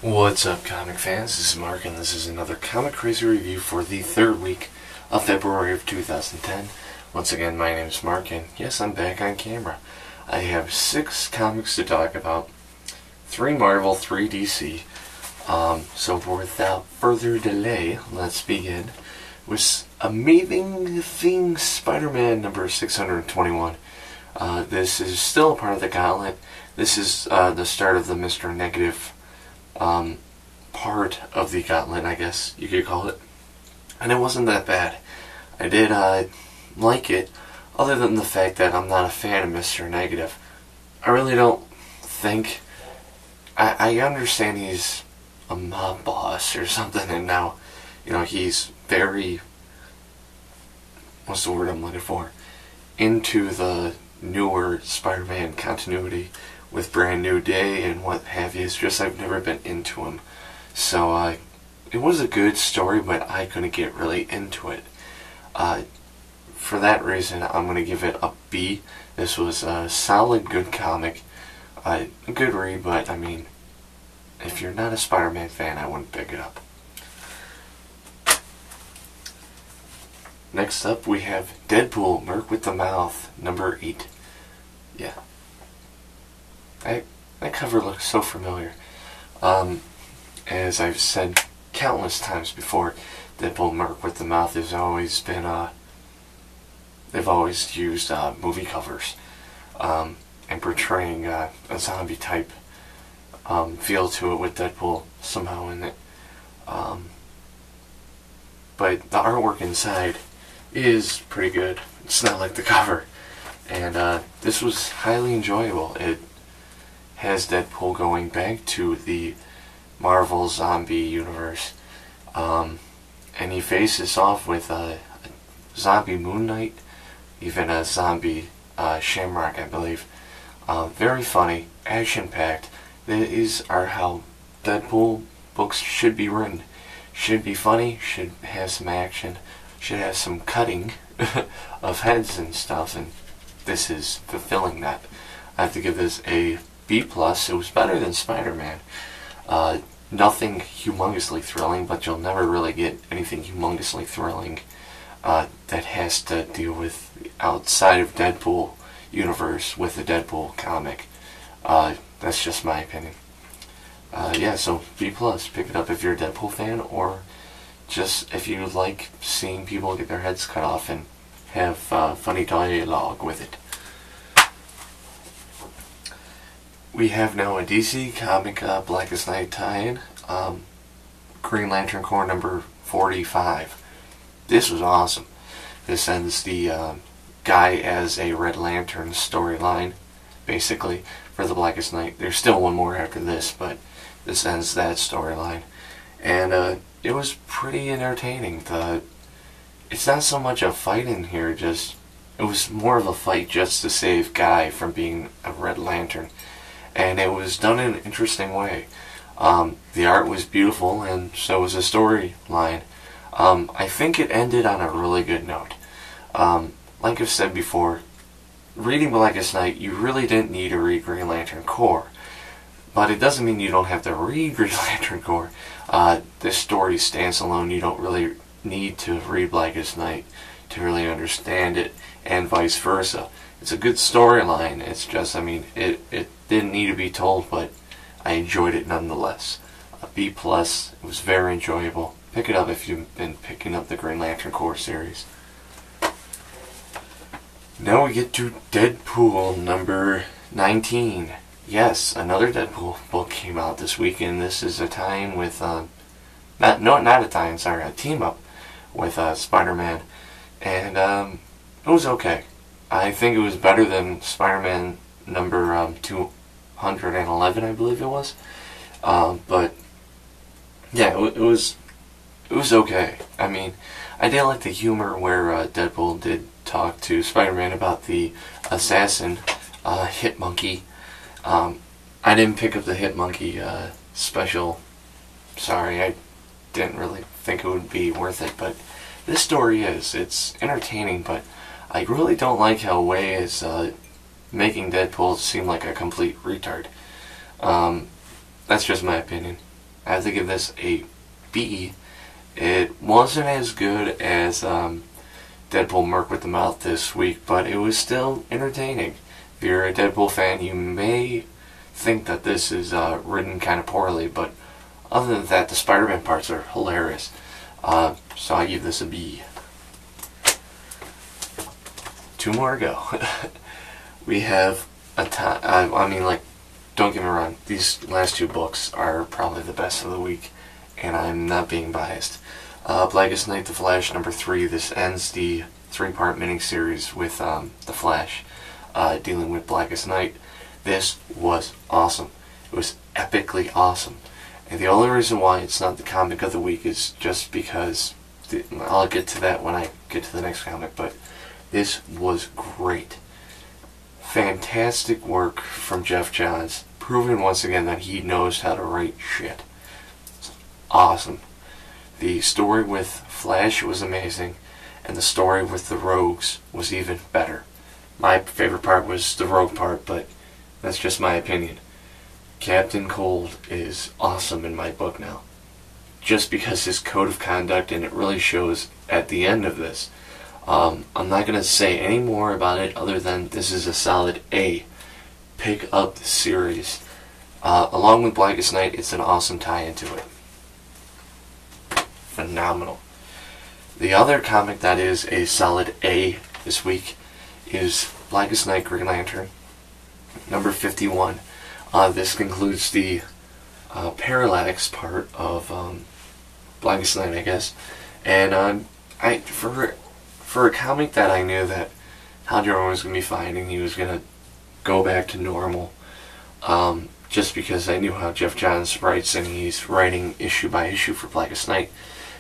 What's up, comic fans? This is Mark, and this is another Comic Crazy review for the third week of February of 2010. Once again, my name is Mark, and yes, I'm back on camera. I have 6 comics to talk about, 3 Marvel, 3 DC. So without further delay, let's begin with Amazing Things Spider-Man number 621. This is still a part of the Gauntlet. This is the start of the Mr. Negative part of the Gauntlet, I guess you could call it. And it wasn't that bad. I did like it, other than the fact that I'm not a fan of Mr. Negative. I really don't think... I understand he's a mob boss or something, and now, you know, he's very... what's the word I'm looking for? Into the newer Spider-Man continuity with Brand New Day and what have you. It's just I've never been into him. So it was a good story, but I couldn't get really into it. For that reason, I'm going to give it a B. This was a solid, good comic. A good read, but I mean, if you're not a Spider-Man fan, I wouldn't pick it up. Next up, we have Deadpool, Merc with the Mouth, number 8. Yeah. That cover looks so familiar. As I've said countless times before, Deadpool, Merc with the Mouth has always been, they've always used movie covers and portraying a zombie type feel to it with Deadpool somehow in it. But the artwork inside is pretty good. It's not like the cover. And this was highly enjoyable. It has Deadpool going back to the Marvel zombie universe. And he faces off with a zombie Moon Knight, even a zombie Shamrock, I believe. Very funny, action-packed. These are how Deadpool books should be written. Should be funny, should have some action, should have some cutting of heads and stuff, and this is fulfilling that. I have to give this a B+. It was better than Spider-Man. Nothing humongously thrilling, but you'll never really get anything humongously thrilling that has to deal with outside of Deadpool universe with the Deadpool comic. That's just my opinion. Yeah, so B+. Pick it up if you're a Deadpool fan, or just if you like seeing people get their heads cut off and have funny dialogue with it. We have now a DC comic, Blackest tie-in, Green Lantern Corps number 45. This was awesome. This ends the guy as a Red Lantern storyline, basically, for the Blackest Night. There's still one more after this, but this ends that storyline. And it was pretty entertaining. It's not so much a fight in here, it was more of a fight just to save Guy from being a Red Lantern. And it was done in an interesting way. The art was beautiful, and so was the storyline. I think it ended on a really good note. Like I've said before, reading Blackest Night, you really didn't need to read Green Lantern Corps. But it doesn't mean you don't have to read Green Lantern Corps. This story stands alone. You don't really need to read Blackest Night to really understand it, and vice versa. It's a good storyline. It's just, I mean, it didn't need to be told, but I enjoyed it nonetheless. A B+. It was very enjoyable. Pick it up if you've been picking up the Green Lantern Corps series. Now we get to Deadpool number 19. Yes, another Deadpool book came out this week, and this is a tie-in with, not a tie-in, sorry, a team-up with Spider-Man. And it was okay. I think it was better than Spider-Man number 211, I believe it was. But yeah, it was okay. I mean, I did like the humor where Deadpool did talk to Spider-Man about the assassin, Hit Monkey. I didn't pick up the Hit Monkey special. Sorry, I didn't really think it would be worth it, but this story is. It's entertaining, but I really don't like how Way is making Deadpool seem like a complete retard. That's just my opinion. I have to give this a B. It wasn't as good as Deadpool Merc with the Mouth this week, but it was still entertaining. If you're a Deadpool fan, you may think that this is written kind of poorly, but other than that, the Spider-Man parts are hilarious. So I give this a B. 2 more to go. We have a time. I mean, like, don't get me wrong, these last 2 books are probably the best of the week, and I'm not being biased. Blackest Night, The Flash, number 3. This ends the 3-part miniseries with The Flash dealing with Blackest Night. This was awesome. It was epically awesome. And the only reason why it's not the comic of the week is just because, I'll get to that when I get to the next comic, but this was great. Fantastic work from Jeff Johns, proving once again that he knows how to write shit. It's awesome. The story with Flash was amazing, and the story with the Rogues was even better. My favorite part was the Rogue part, but that's just my opinion. Captain Cold is awesome in my book now. Just because his code of conduct, and it really shows at the end of this. I'm not going to say any more about it other than this is a solid A. Pick up the series. Along with Blackest Night, it's an awesome tie into it. Phenomenal. The other comic that is a solid A this week is Blackest Night, Green Lantern, number 51. This concludes the Parallax part of Blackest Night, I guess. And for a comic that I knew that Hal Jordan was going to be fine and he was going to go back to normal, just because I knew how Jeff Johns writes, and he's writing issue by issue for Blackest Night,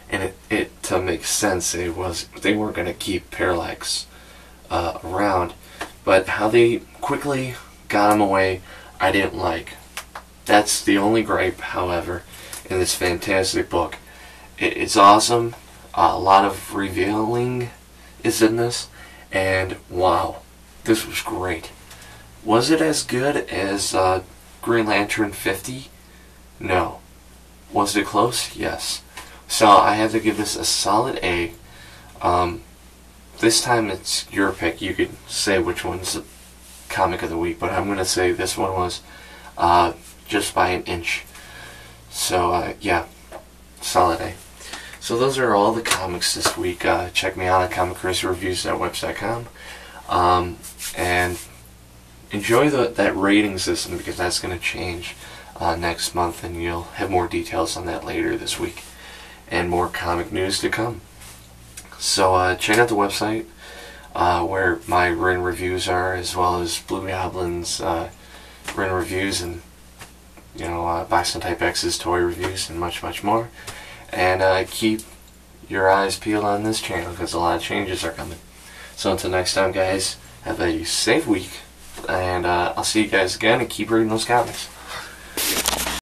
and it to make sense, they weren't going to keep Parallax around, but how they quickly got him away, I didn't like. That's the only gripe, however, in this fantastic book. It's awesome. A lot of revealing is in this, and wow, this was great. Was it as good as Green Lantern 50? No. Was it close? Yes. So I have to give this a solid A. This time it's your pick. You could say which one's the comic of the week, but I'm going to say this one was just by an inch. So yeah, solid A. So those are all the comics this week. Check me out at comiccrazingreviews.website.com. And enjoy that rating system, because that's going to change next month, and you'll have more details on that later this week, and more comic news to come. So check out the website where my written reviews are, as well as Blue Goblin's written reviews, and Bison Type X's toy reviews, and much, much more. And keep your eyes peeled on this channel, because a lot of changes are coming. So until next time, guys, have a safe week, and I'll see you guys again, and keep reading those comics.